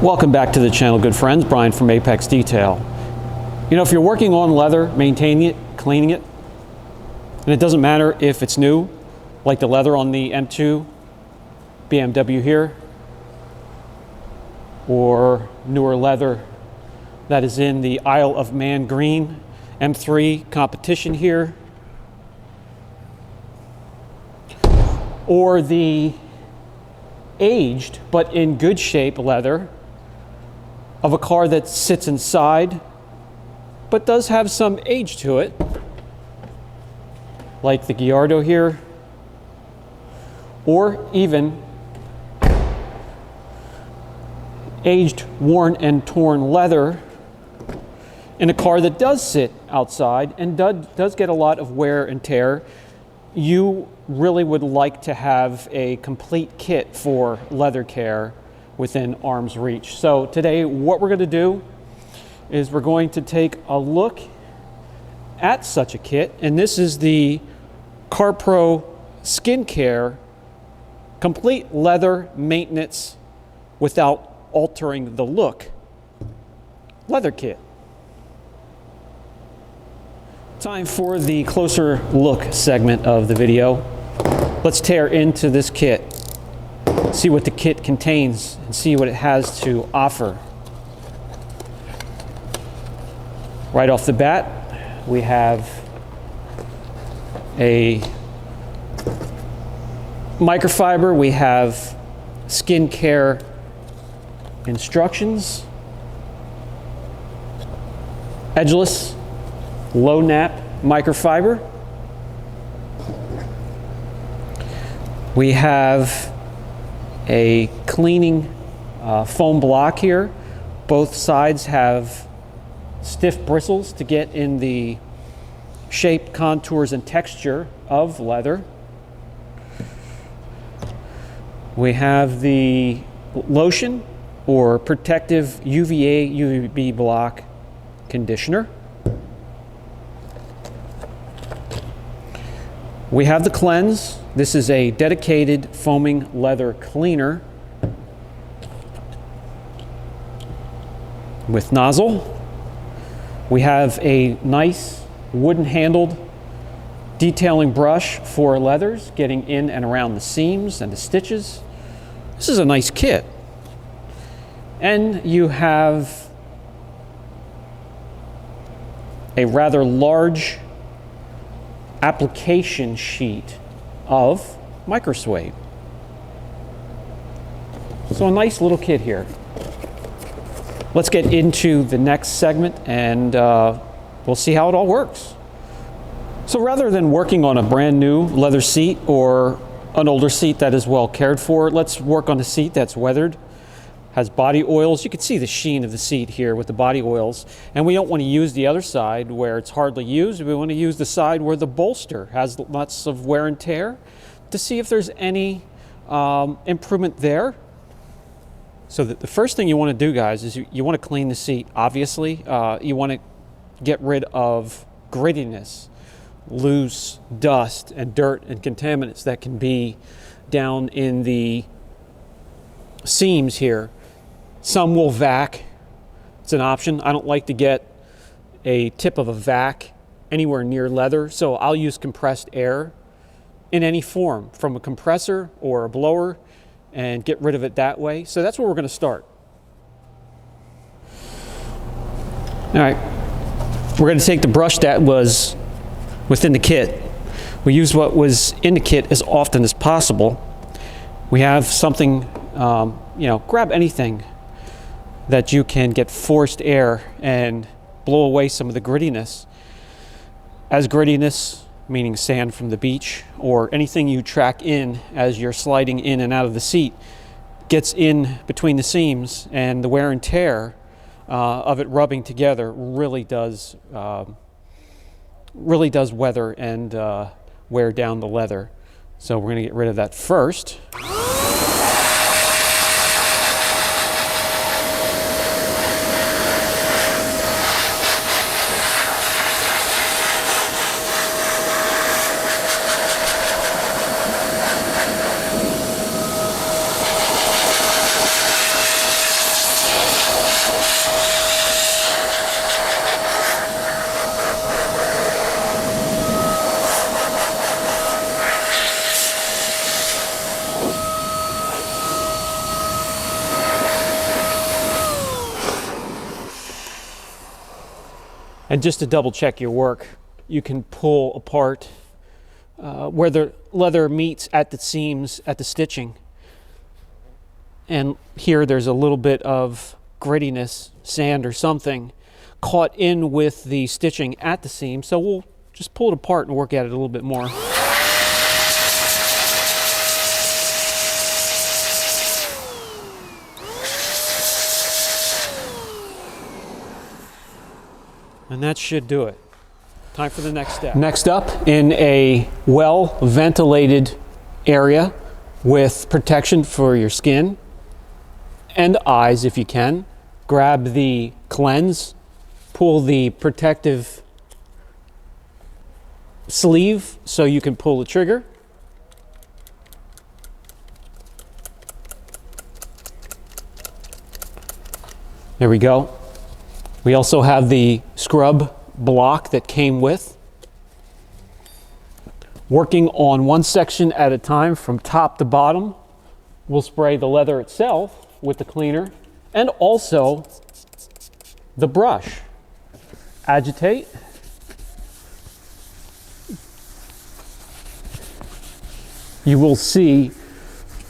Welcome back to the channel, good friends. Brian from Apex Detail. You know, if you're working on leather, maintaining it, cleaning it, and it doesn't matter if it's new, like the leather on the M2 BMW here, or newer leather that is in the Isle of Man green M3 competition here, or the aged but in good shape leather of a car that sits inside but does have some age to it, like the Gallardo here, or even aged, worn, and torn leather in a car that does sit outside and does get a lot of wear and tear. You really would like to have a complete kit for leather care within arm's reach. So today what we're going to do is we're going to take a look at such a kit, and this is the CARPRO SkinCare Complete Leather Maintenance Without Altering the Look leather kit. Time for the closer look segment of the video. Let's tear into this kit, see what the kit contains, and see what it has to offer. Right off the bat, we have a microfiber, we have skincare instructions, edgeless, low nap microfiber. We have a cleaning foam block here. Both sides have stiff bristles to get in the shape, contours, and texture of leather. We have the lotion or protective UVA UVB block conditioner. We have the cleanse. This is a dedicated foaming leather cleaner with nozzle. We have a nice wooden handled detailing brush for leathers, getting in and around the seams and the stitches. This is a nice kit. And you have a rather large application sheet of microsuede. So a nice little kit here. Let's get into the next segment and we'll see how it all works. So rather than working on a brand new leather seat or an older seat that is well cared for, let's work on a seat that's weathered, has body oils. You can see the sheen of the seat here with the body oils. And we don't want to use the other side where it's hardly used. We want to use the side where the bolster has lots of wear and tear to see if there's any improvement there. So the first thing you want to do, guys, is you want to clean the seat. Obviously, you want to get rid of grittiness, loose dust and dirt and contaminants that can be down in the seams here. Some will vac. It's an option. I don't like to get a tip of a vac anywhere near leather, so I'll use compressed air in any form, from a compressor or a blower, and get rid of it that way. So that's where we're going to start. All right, we're going to take the brush that was within the kit. We use what was in the kit as often as possible. We have something, you know, grab anything that you can get forced air and blow away some of the grittiness. As grittiness, meaning sand from the beach, or anything you track in as you're sliding in and out of the seat, gets in between the seams, and the wear and tear of it rubbing together really does weather and wear down the leather. So we're going to get rid of that first. And just to double check your work, you can pull apart where the leather meets at the seams at the stitching. And here there's a little bit of grittiness, sand or something, caught in with the stitching at the seam. So we'll just pull it apart and work at it a little bit more. And that should do it. Time for the next step. Next up, in a well-ventilated area with protection for your skin and eyes if you can, grab the cleanse, pull the protective sleeve so you can pull the trigger. There we go. We also have the scrub block that came with. Working on one section at a time from top to bottom, we'll spray the leather itself with the cleaner and also the brush. Agitate. You will see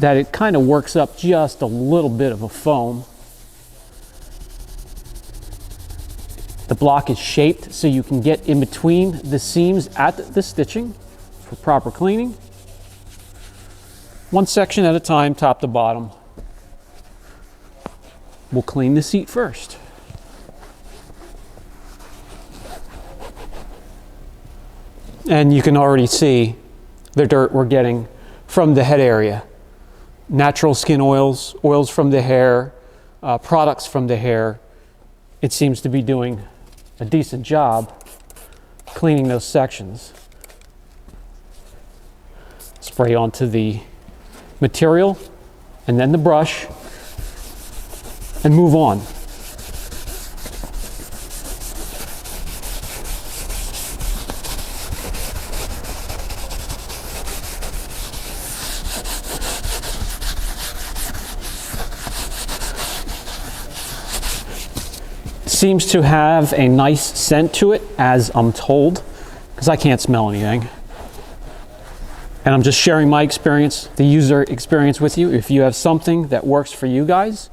that it kind of works up just a little bit of a foam. The block is shaped so you can get in between the seams at the stitching for proper cleaning. One section at a time, top to bottom. We'll clean the seat first. And you can already see the dirt we're getting from the head area. Natural skin oils, oils from the hair, products from the hair. It seems to be doing a decent job cleaning those sections. Spray onto the material and then the brush and move on. Seems to have a nice scent to it, as I'm told, because I can't smell anything. And I'm just sharing my experience, the user experience with you. If you have something that works for you guys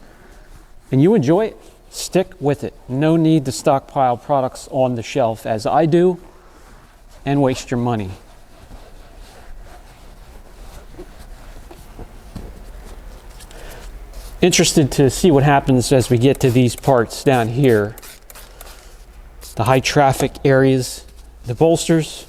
and you enjoy it, stick with it. No need to stockpile products on the shelf as I do and waste your money. Interested to see what happens as we get to these parts down here. The high traffic areas, the bolsters.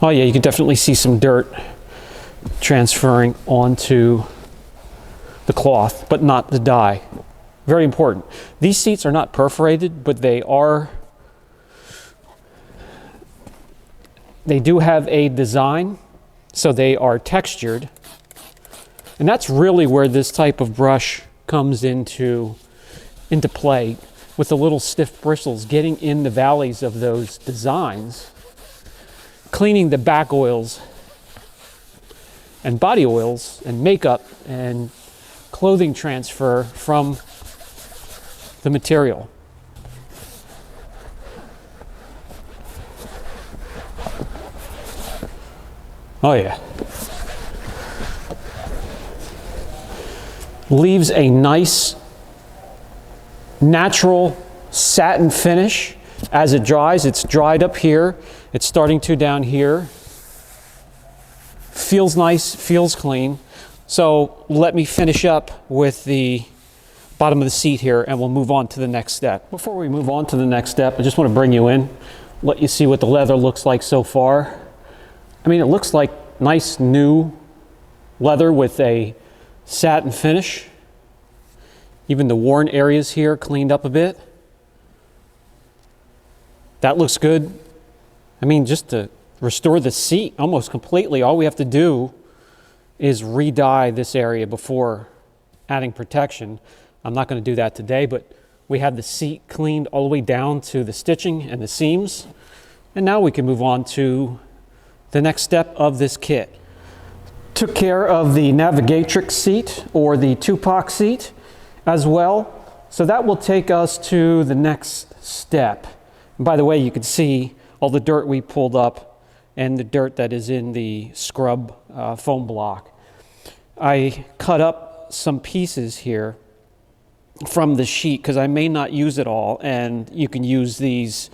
Oh yeah, you can definitely see some dirt transferring onto the cloth, but not the dye. Very important. These seats are not perforated, but they do have a design, so they are textured. And that's really where this type of brush comes into play, with the little stiff bristles getting in the valleys of those designs, cleaning the back oils and body oils and makeup and clothing transfer from the material. Oh yeah. Leaves a nice natural satin finish. As it dries, it's dried up here. It's starting to down here. Feels nice, feels clean. So let me finish up with the bottom of the seat here and we'll move on to the next step. Before we move on to the next step, I just want to bring you in, let you see what the leather looks like so far. I mean, it looks like nice new leather with a satin finish. Even the worn areas here cleaned up a bit. That looks good. I mean, just to restore the seat almost completely. All we have to do is re-dye this area before adding protection. I'm not going to do that today, but we have the seat cleaned all the way down to the stitching and the seams. And now we can move on to the next step of this kit. Took care of the navigatrix seat, or the Tupac seat as well. So that will take us to the next step. And by the way, you can see all the dirt we pulled up and the dirt that is in the scrub foam block. I cut up some pieces here from the sheet because I may not use it all, and you can use these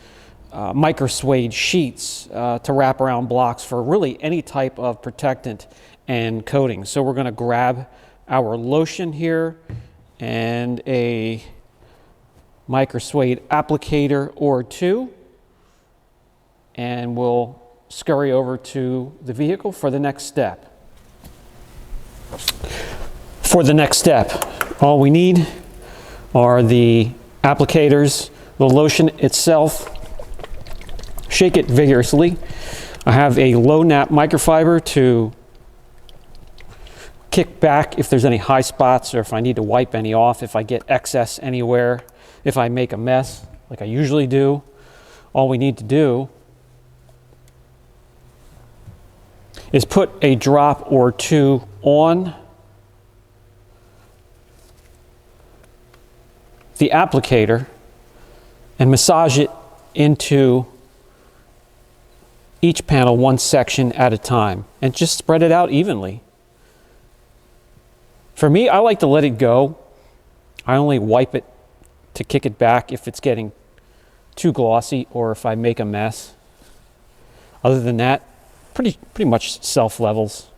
micro suede sheets to wrap around blocks for really any type of protectant and coating. So we're going to grab our lotion here and a micro suede applicator or two, and we'll scurry over to the vehicle for the next step. For the next step, all we need are the applicators, the lotion itself. Shake it vigorously. I have a low nap microfiber to kick back if there's any high spots, or if I need to wipe any off, if I get excess anywhere, if I make a mess like I usually do. All we need to do is put a drop or two on the applicator and massage it into each panel one section at a time, and just spread it out evenly. For me, I like to let it go. I only wipe it to kick it back if it's getting too glossy or if I make a mess. Other than that, pretty much self-levels.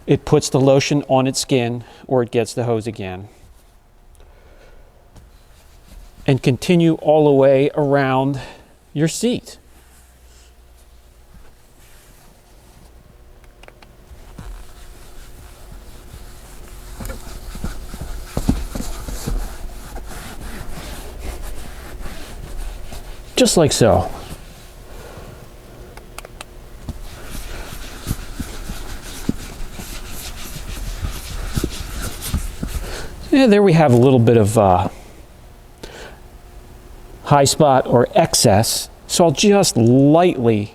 It puts the lotion on its skin, or it gets the hose again. And continue all the way around your seat. Just like so. Yeah, there we have a little bit of high spot or excess. So I'll just lightly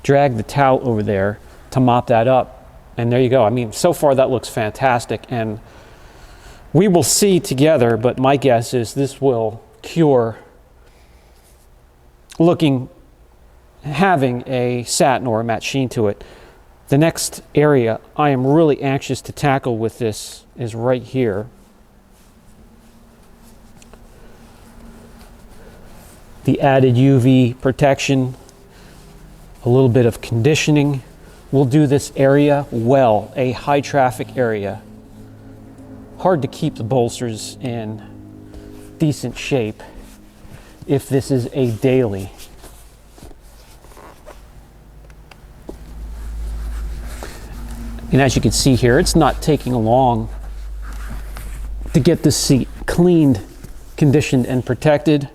drag the towel over there to mop that up. And there you go. I mean, so far that looks fantastic. And we will see together, but my guess is this will cure having a satin or a matte sheen to it. The next area I am really anxious to tackle with this is right here. The added UV protection, a little bit of conditioning will do this area well, a high traffic area. Hard to keep the bolsters in decent shape if this is a daily. And as you can see here, it's not taking long to get this seat cleaned, conditioned, and protected.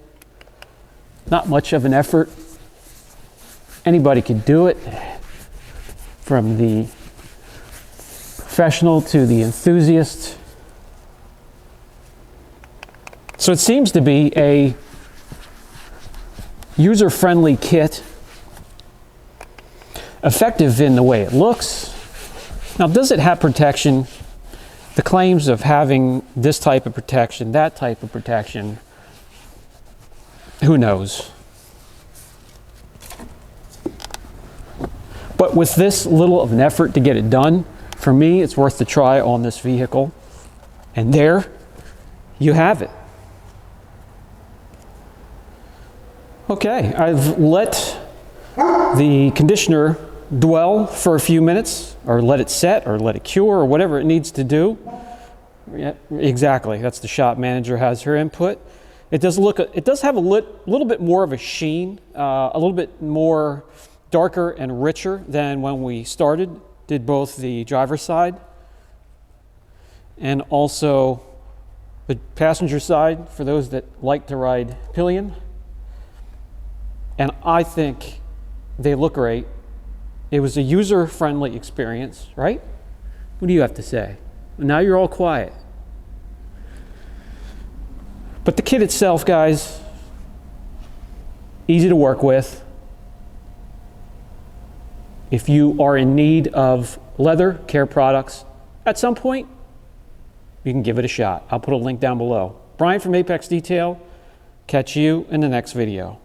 Not much of an effort. Anybody could do it, from the professional to the enthusiast. So it seems to be a user-friendly kit, effective in the way it looks. Now, does it have protection? The claims of having this type of protection, that type of protection, who knows? But with this little of an effort to get it done, for me, it's worth the try on this vehicle. And there you have it. Okay, I've let the conditioner dwell for a few minutes, or let it set, or let it cure, or whatever it needs to do. Yeah, exactly, that's the shop manager has her input. It does have a little bit more of a sheen, a little bit more darker and richer than when we started, did both the driver's side and also the passenger side for those that like to ride pillion. And I think They look great. It was a user-friendly experience, right? What do you have to say? Now you're all quiet. But the kit itself, guys, easy to work with. If you are in need of leather care products at some point, you can give it a shot. I'll put a link down below. Brian from Apex Detail. Catch you in the next video.